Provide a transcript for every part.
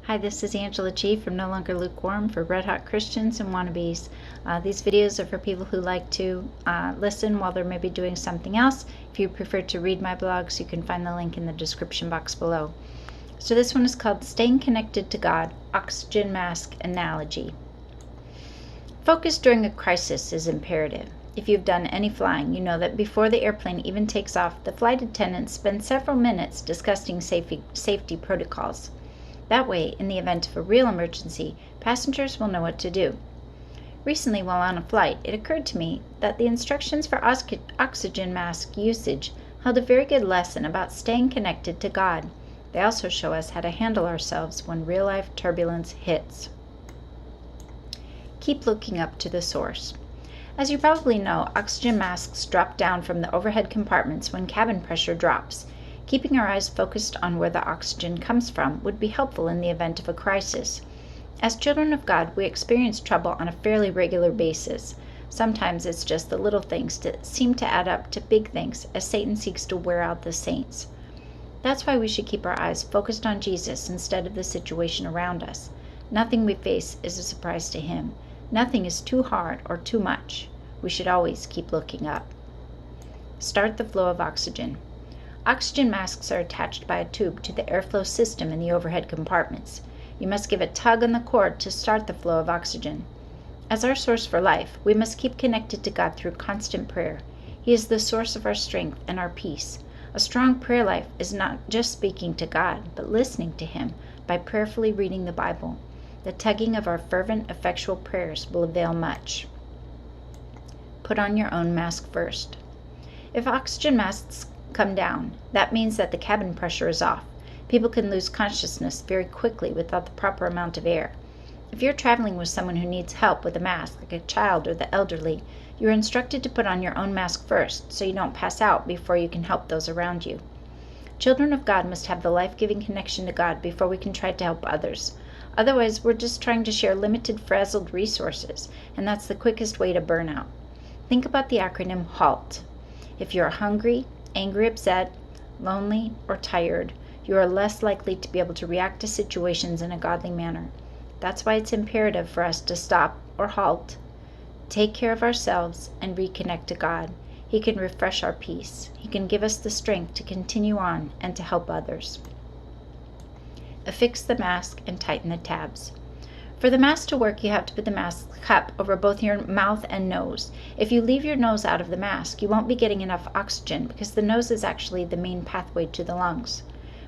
Hi, this is Angela G from No Longer Lukewarm for Red Hot Christians and Wannabes. These videos are for people who like to listen while they're maybe doing something else. If you prefer to read my blogs, you can find the link in the description box below. So this one is called Staying Connected to God, Oxygen Mask Analogy. Focus during a crisis is imperative. If you've done any flying, you know that before the airplane even takes off, the flight attendants spend several minutes discussing safety protocols. That way, in the event of a real emergency, passengers will know what to do. Recently, while on a flight, it occurred to me that the instructions for oxygen mask usage held a very good lesson about staying connected to God. They also show us how to handle ourselves when real-life turbulence hits. Keep looking up to the source. As you probably know, oxygen masks drop down from the overhead compartments when cabin pressure drops. Keeping our eyes focused on where the oxygen comes from would be helpful in the event of a crisis. As children of God, we experience trouble on a fairly regular basis. Sometimes it's just the little things that seem to add up to big things as Satan seeks to wear out the saints. That's why we should keep our eyes focused on Jesus instead of the situation around us. Nothing we face is a surprise to Him. Nothing is too hard or too much. We should always keep looking up. Start the flow of oxygen. Oxygen masks are attached by a tube to the airflow system in the overhead compartments. You must give a tug on the cord to start the flow of oxygen. As our source for life, we must keep connected to God through constant prayer. He is the source of our strength and our peace. A strong prayer life is not just speaking to God, but listening to Him by prayerfully reading the Bible. The tugging of our fervent, effectual prayers will avail much. Put on your own mask first. If oxygen masks come down, that means that the cabin pressure is off. People can lose consciousness very quickly without the proper amount of air. If you're traveling with someone who needs help with a mask, like a child or the elderly, you're instructed to put on your own mask first so you don't pass out before you can help those around you. Children of God must have the life-giving connection to God before we can try to help others. Otherwise, we're just trying to share limited, frazzled resources, and that's the quickest way to burn out. Think about the acronym HALT. If you're hungry, angry, upset, lonely, or tired, you are less likely to be able to react to situations in a godly manner. That's why it's imperative for us to stop or halt, take care of ourselves, and reconnect to God. He can refresh our peace. He can give us the strength to continue on and to help others. Affix the mask and tighten the tabs. For the mask to work, you have to put the mask cup over both your mouth and nose. If you leave your nose out of the mask, you won't be getting enough oxygen because the nose is actually the main pathway to the lungs.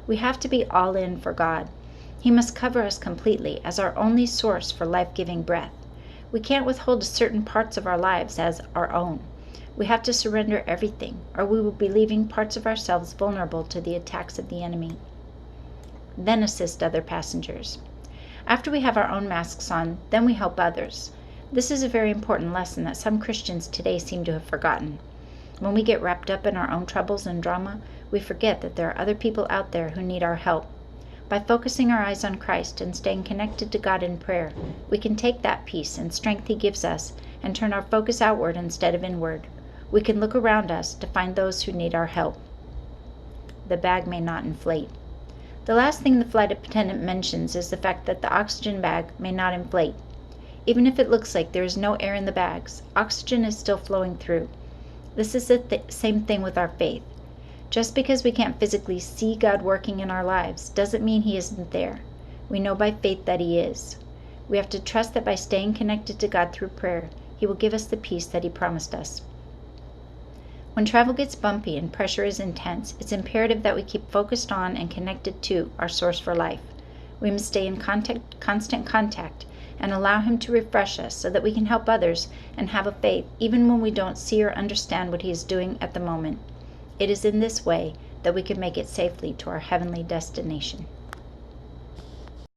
We have to be all in for God. He must cover us completely as our only source for life-giving breath. We can't withhold certain parts of our lives as our own. We have to surrender everything, or we will be leaving parts of ourselves vulnerable to the attacks of the enemy. Then assist other passengers. After we have our own masks on, then we help others. This is a very important lesson that some Christians today seem to have forgotten. When we get wrapped up in our own troubles and drama, we forget that there are other people out there who need our help. By focusing our eyes on Christ and staying connected to God in prayer, we can take that peace and strength He gives us and turn our focus outward instead of inward. We can look around us to find those who need our help. The bag may not inflate. The last thing the flight attendant mentions is the fact that the oxygen bag may not inflate. Even if it looks like there is no air in the bags, oxygen is still flowing through. This is the same thing with our faith. Just because we can't physically see God working in our lives doesn't mean He isn't there. We know by faith that He is. We have to trust that by staying connected to God through prayer, He will give us the peace that He promised us. When travel gets bumpy and pressure is intense, it's imperative that we keep focused on and connected to our source for life. We must stay in constant contact and allow Him to refresh us so that we can help others and have a faith even when we don't see or understand what He is doing at the moment. It is in this way that we can make it safely to our heavenly destination.